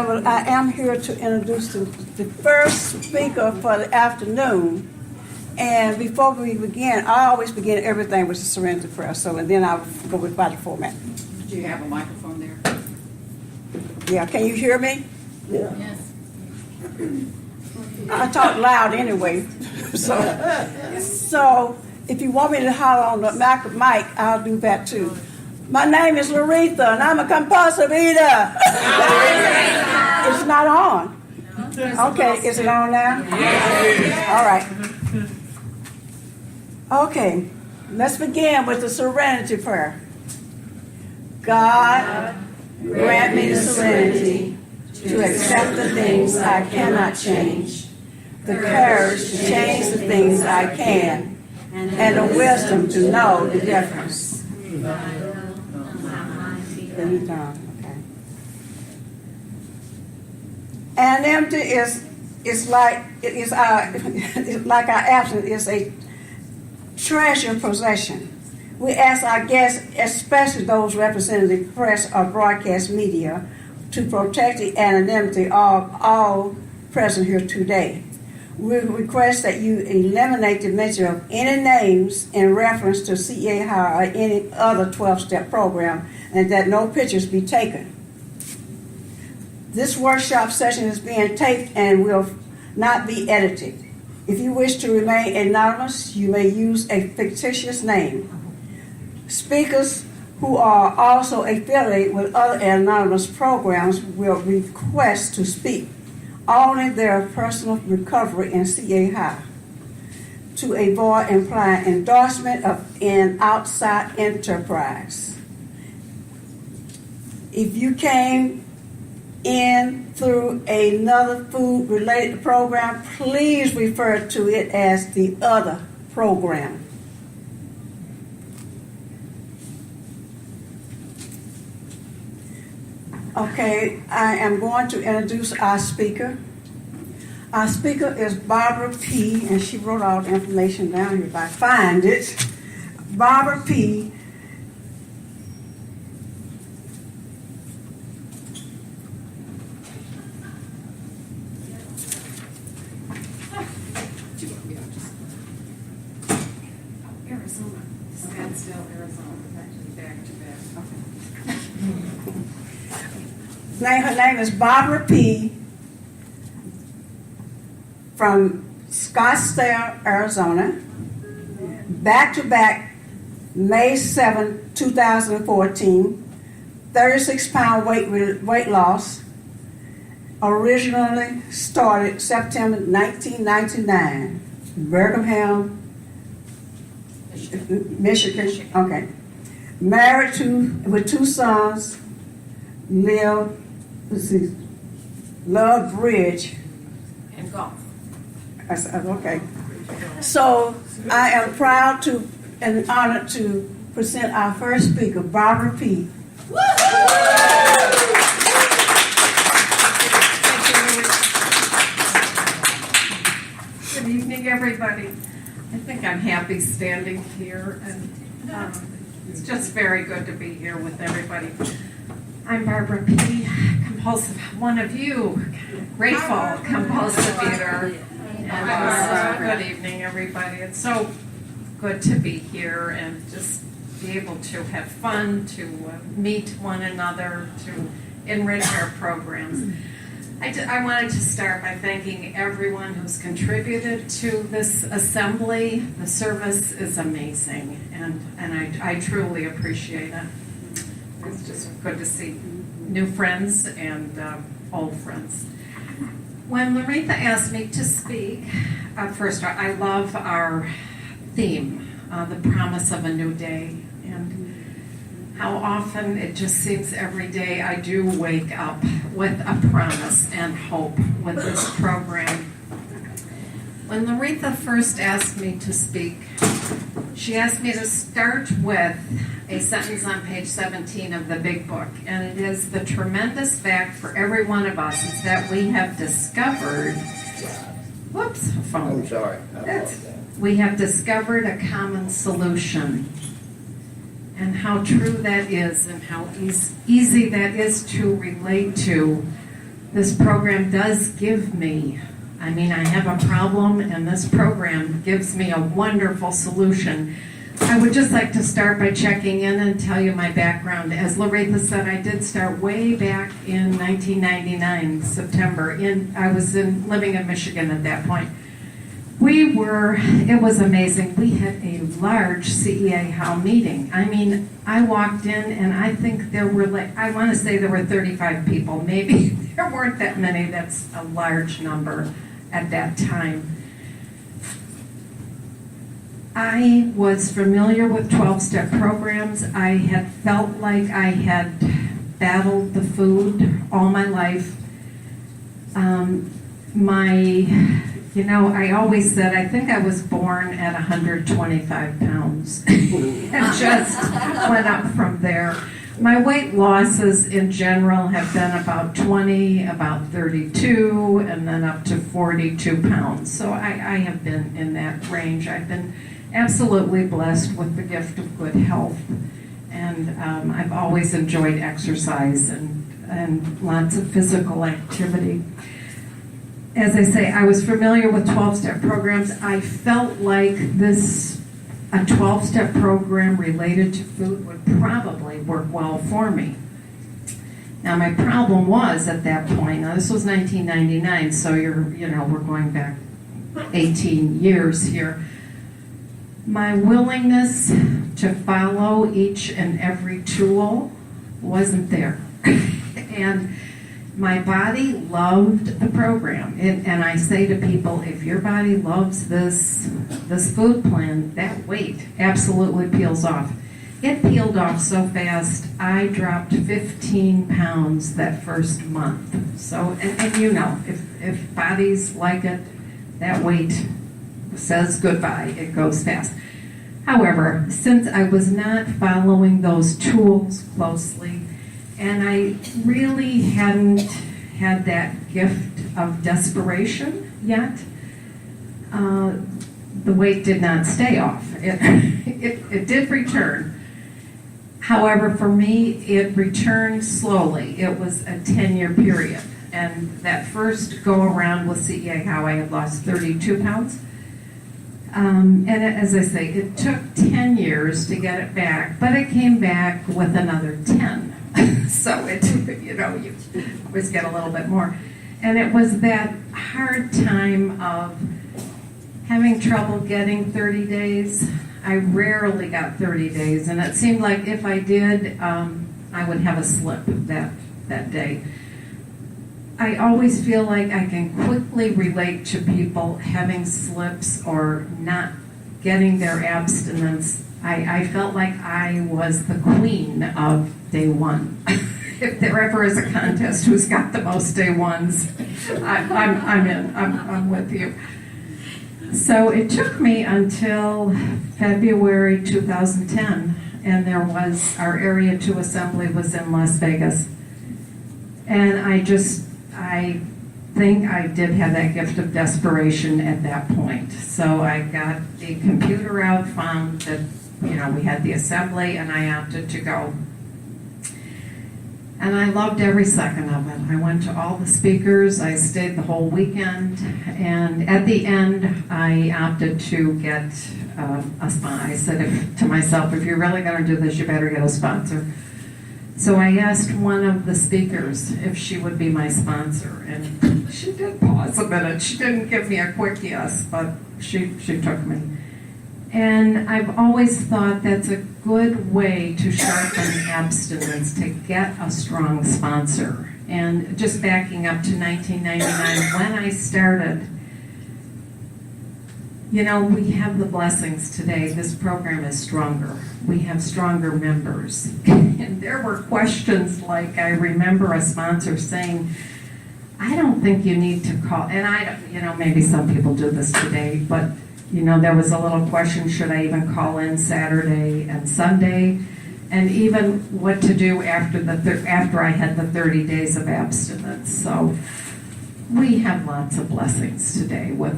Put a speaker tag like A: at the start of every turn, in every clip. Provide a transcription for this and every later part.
A: I am here to introduce the first speaker for the afternoon. And before we begin, I always begin everything with the serenity prayer. And then I'll go with by the format.
B: Do you have a microphone there?
A: Yeah, can you hear me?
B: Yeah. Yes.
A: I talk loud anyway. so if you want me to holler on the mic, I'll do that too. My name is Laretha, and I'm a compulsive eater. It's not on. Okay, is it on now? Yes. All right. Okay, let's begin with the serenity prayer. God, grant me the serenity to accept the things I cannot change, the courage to change the things I can, and the wisdom to know the difference. Okay. And empty is like like our absence is a treasured possession. We ask our guests, especially those representing the press or broadcast media, to protect the anonymity of all present here today. We request that you eliminate the mention of any names in reference to Cea-How or any other 12-step program, and that no pictures be taken. This workshop session is being taped and will not be edited. If you wish to remain anonymous, you may use a fictitious name. Speakers who are also affiliated with other anonymous programs will request to speak only their personal recovery in Cea-How to avoid implying endorsement of an outside enterprise. If you came in through another food-related program, please refer to it as the other program. Okay, I am going to introduce our speaker. Our speaker is Barbara P., and she wrote all the information down here if I find it. Barbara P.
B: Arizona. Scottsdale, Arizona. Back to back.
A: Her name is Barbara P. from Scottsdale, Arizona. Back to back, May 7, 2014. 36-pound weight loss. Originally started September 1999. Birmingham, Michigan. Okay. Married with 2 sons. Love Bridge.
B: And golf.
A: I said, okay. So I am proud to and honored to present our first speaker, Barbara P.
C: Good evening, everybody. I think I'm happy standing here, and it's just very good to be here with everybody. I'm Barbara P., compulsive, one of you, grateful compulsive eater. And good evening, everybody. It's so good to be here and just be able to have fun, to meet one another, to enrich our programs. I wanted to start by thanking everyone who's contributed to this assembly. The service is amazing, and I truly appreciate it. It's just good to see new friends and old friends. When Laretha asked me to speak, first, I love our theme, the promise of a new day, and how often it just seems every day I do wake up with a promise and hope with this program. When Laretha first asked me to speak, she asked me to start with a sentence on page 17 of the big book, and it is the tremendous fact for every one of us is that we have discovered, whoops, phone.
D: I'm sorry.
C: We have discovered a common solution, and how true that is, and how easy that is to relate to this program does give me, I mean, I have a problem, and this program gives me a wonderful solution. I would just like to start by checking in and tell you my background. As Loretha said, I did start way back in 1999, September. I was living in Michigan at that point. It was amazing. We had a large Cea-How meeting. I mean, I walked in and I think there were I want to say there were 35 people. Maybe there weren't that many. That's a large number at that time. I was familiar with 12-step programs. I had felt like I had battled the food all my life. I always said I think I was born at 125 pounds and just went up from there. My weight losses in general have been about 20, about 32, and then up to 42 pounds. So I have been in that range. I've been absolutely blessed with the gift of good health, and I've always enjoyed exercise and lots of physical activity. As I say, I was familiar with 12-step programs. I felt like a 12-step program related to food would probably work well for me. Now, my problem was at that point, now this was 1999, so we're going back 18 years here. My willingness to follow each and every tool wasn't there. And my body loved the program. And I say to people, if your body loves this food plan, that weight absolutely peels off. It peeled off so fast, I dropped 15 pounds that first month. So, and if bodies like it, that weight says goodbye, it goes fast. However, since I was not following those tools closely, and I really hadn't had that gift of desperation yet, the weight did not stay off. It did return. However, for me, it returned slowly. It was a 10-year period. And that first go around with Cea-How, I had lost 32 pounds. And as I say, it took 10 years to get it back, but it came back with another 10. So you always get a little bit more. And it was that hard time of having trouble getting 30 days. I rarely got 30 days, and it seemed like if I did, I would have a slip that day. I always feel like I can quickly relate to people having slips or not getting their abstinence. I felt like I was the queen of day one. If there ever is a contest who's got the most day ones, I'm in. I'm with you. So it took me until February 2010, and our Area 2 assembly was in Las Vegas. And I think I did have that gift of desperation at that point. So I got the computer out, found that, we had the assembly, and I opted to go. And I loved every second of it. I went to all the speakers. I stayed the whole weekend. And at the end, I opted to get a sponsor. I said to myself, if you're really going to do this, you better get a sponsor. So I asked one of the speakers if she would be my sponsor. And she did pause a minute. She didn't give me a quick yes, but she took me. And I've always thought that's a good way to sharpen abstinence, to get a strong sponsor. And just backing up to 1999, when I started, we have the blessings today. This program is stronger. We have stronger members. And there were questions like, I remember a sponsor saying, I don't think you need to call, and maybe some people do this today, but there was a little question, should I even call in Saturday and Sunday? And even what to do after I had the 30 days of abstinence. So we have lots of blessings today with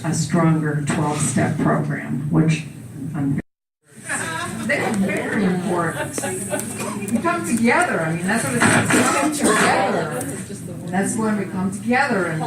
C: a stronger 12-step program, which I'm they're very important. We come together. I mean, that's what it's about. Come together.
D: That's when we come together and